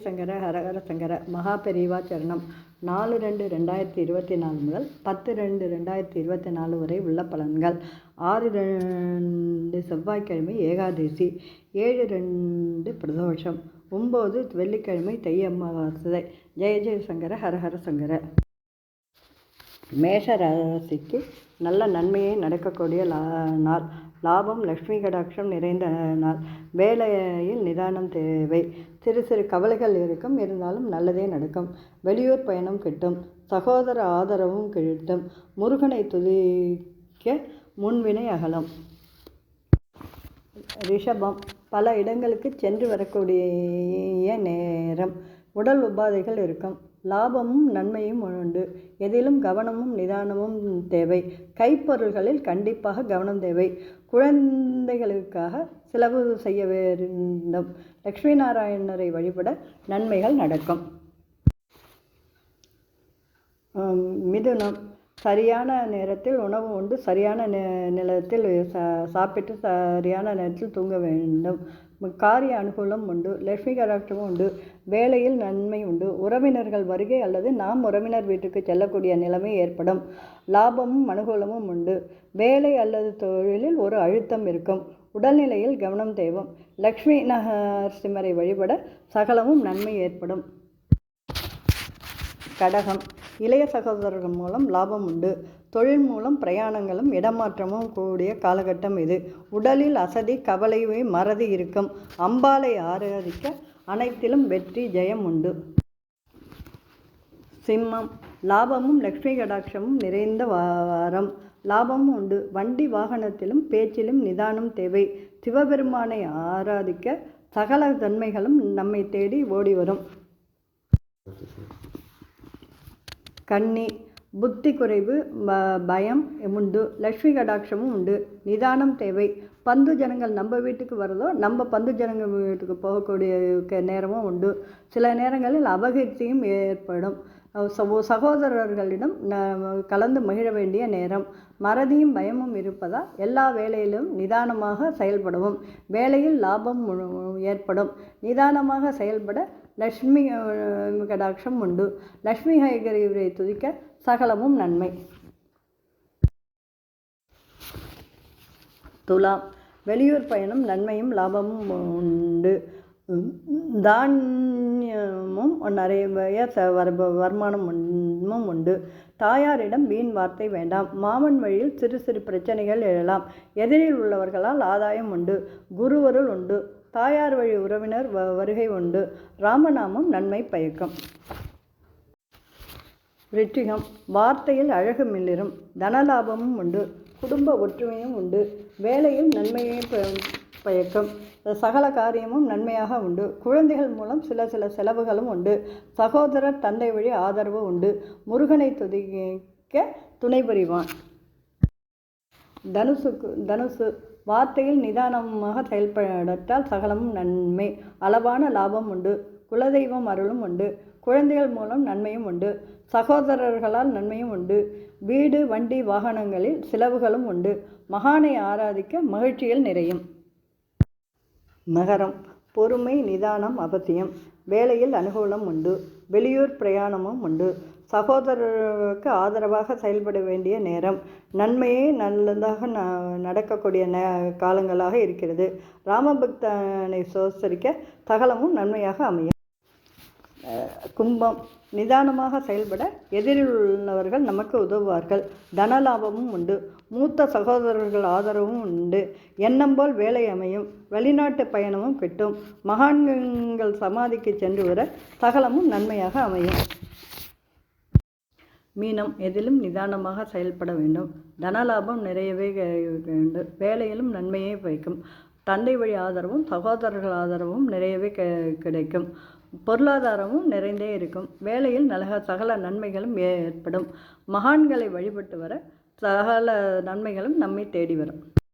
சங்கர ஹரஹர சங்கர. மகாபெரிவா சரணம். 4/2/2024 முதல் 10/2/2024 வரை உள்ள பலன்கள். 6/2 செவ்வாய்க்கிழமை ஏகாதசி, 7/2 பிரதோஷம், 9 வெள்ளிக்கிழமை தை அமாவாசை. ஜெய ஜெய சங்கர ஹரஹர சங்கர. மேஷ ராசிக்கு நல்ல நன்மையை நடக்கக்கூடிய நாள். லாபம், லக்ஷ்மி கடாட்சம் நிறைந்த நாள். வேலையில் நிதானம் தேவை. சிறு சிறு கவலைகள் இருக்கும், இருந்தாலும் நல்லதே நடக்கும். வெளியூர் பயணம் கிட்டும். சகோதர ஆதரவும் கிட்டும். முருகனை துதிக்க முன்வினை அகலும். ரிஷபம், பல இடங்களுக்கு சென்று வரக்கூடிய நேரம். உடல் உபாதைகள் இருக்கும். லாபமும் நன்மையும் உண்டு. எதிலும் கவனமும் நிதானமும் தேவை. கைப்பொருள்களில் கண்டிப்பாக கவனம் தேவை. குழந்தைகளுக்காக செலவு செய்ய வேண்டும். லக்ஷ்மி நாராயணரை வழிபட நன்மைகள் நடக்கும். மிதுனம், சரியான நேரத்தில் உணவு உண்டு. சரியான நிலத்தில் சாப்பிட்டு சரியான நேரத்தில் தூங்க வேண்டும். காரிய அனுகூலம் உண்டு. லட்சுமி கடாட்சமும் உண்டு. வேலையில் நன்மை உண்டு. உறவினர்கள் வருகை அல்லது நாம் உறவினர் வீட்டுக்கு செல்லக்கூடிய நிலைமை ஏற்படும். லாபமும் அனுகூலமும் உண்டு. வேலை அல்லது தொழிலில் ஒரு அழுத்தம் இருக்கும். உடல்நிலையில் கவனம் தேவை. லக்ஷ்மி நரசிம்மரை வழிபட சகலமும் நன்மை ஏற்படும். கடகம், இளைய சகோதரர்கள் மூலம் லாபம் உண்டு. தொழில் மூலம் பிரயாணங்களும் இடமாற்றமும் கூடிய காலகட்டம் இது. உடலில் அசதி, கவலை, மறதி இருக்கும். அம்பாளை ஆராதிக்க அனைத்திலும் வெற்றி ஜெயம் உண்டு. சிம்மம், லாபமும் லக்ஷ்மி கடாட்சமும் நிறைந்த வாரம். லாபமும் உண்டு. வண்டி வாகனத்திலும் பேச்சிலும் நிதானம் தேவை. சிவபெருமானை ஆராதிக்க சகல தன்மைகளும் நம்மை தேடி ஓடி வரும். கன்னி, புத்தி குறைவு, பயம் உண்டு. லக்ஷ்மி கடாட்சமும் உண்டு. நிதானம் தேவை. பந்து ஜனங்கள் நம்ம வீட்டுக்கு வரதோ, நம்ம பந்து ஜனங்கள் வீட்டுக்கு போகக்கூடிய நேரமும் உண்டு. சில நேரங்களில் அபகீர்த்தியும் ஏற்படும். சகோதரர்களிடம் கலந்து மகிழ வேண்டிய நேரம். மறதியும் பயமும் இருப்பதால் எல்லா வேலையிலும் நிதானமாக செயல்படவும். வேலையில் லாபம் ஏற்படும். நிதானமாக செயல்பட லக்ஷ்மி கடாட்சம் உண்டு. லக்ஷ்மி ஹயகிரீவரை துதிக்க சகலமும் நன்மை. துலாம், வெளியூர் பயணம் நன்மையும் லாபமும் உண்டு. தானியமும் நிறைய வருமானமும் உண்டு. தாயாரிடம் வீண் வார்த்தை வேண்டாம். மாமன் வழியில் சிறு சிறு பிரச்சனைகள் எழலாம். எதிரில் உள்ளவர்களால் ஆதாயம் உண்டு. குருவருள் உண்டு. தாயார் வழி உறவினர் வருகை உண்டு. ராமநாமம் நன்மை பயக்கும். ரிச்சிகம், வார்த்தையில் அழகு மிளிரும். தனலாபமும் உண்டு. குடும்ப ஒற்றுமையும் உண்டு. வேலையில் நன்மையை பயக்கும். சகல காரியமும் நன்மையாக உண்டு. குழந்தைகள் மூலம் சில செலவுகளும் உண்டு. சகோதரர் தந்தை வழி ஆதரவு உண்டு. முருகனை துதிக்க துணை புரிவான். தனுசு, வார்த்தையில் நிதானமாக செயல்பட்டால் சகலமும் நன்மை. அளவான லாபம் உண்டு. குலதெய்வம் அருளும் உண்டு. குழந்தைகள் மூலம் நன்மையும் உண்டு. சகோதரர்களால் நன்மையும் உண்டு. வீடு, வண்டி, வாகனங்களில் செலவுகளும் உண்டு. மகானை ஆராதிக்க மகிழ்ச்சியில் நிறையும். மகரம், பொறுமை நிதானம் அவசியம். வேலையில் அனுகூலம் உண்டு. வெளியூர் பிரயாணமும் உண்டு. சகோதரருக்கு ஆதரவாக செயல்பட வேண்டிய நேரம். நன்மையே நல்லதாக நடக்கக்கூடிய காலங்களாக இருக்கிறது. ராமபக்தனை சோசரிக்க சகலமும் நன்மையாக அமையும். கும்பம், நிதானமாக செயல்பட எதிரில் உள்ளவர்கள் நமக்கு உதவுவார்கள். தனலாபமும் உண்டு. மூத்த சகோதரர்கள் ஆதரவும் உண்டு. எண்ணம் போல் வேலை அமையும். வெளிநாட்டு பயணமும் கிட்டும். மகான்கள் சமாதிக்கு சென்று வர சகலமும் நன்மையாக அமையும். மீனம், எதிலும் நிதானமாக செயல்பட வேண்டும். தனலாபம் நிறையவே வேண்டும். வேலையிலும் நன்மையை வைக்கும். தந்தை வழி ஆதரவும் சகோதரர்கள் ஆதரவும் நிறையவே கிடைக்கும். பொருளாதாரமும் நிறைந்தே இருக்கும். வேலையில் சகல நன்மைகளும் ஏற்படும். மகான்களை வழிபட்டு வர சகல நன்மைகளும் நம்மை தேடி வரும்.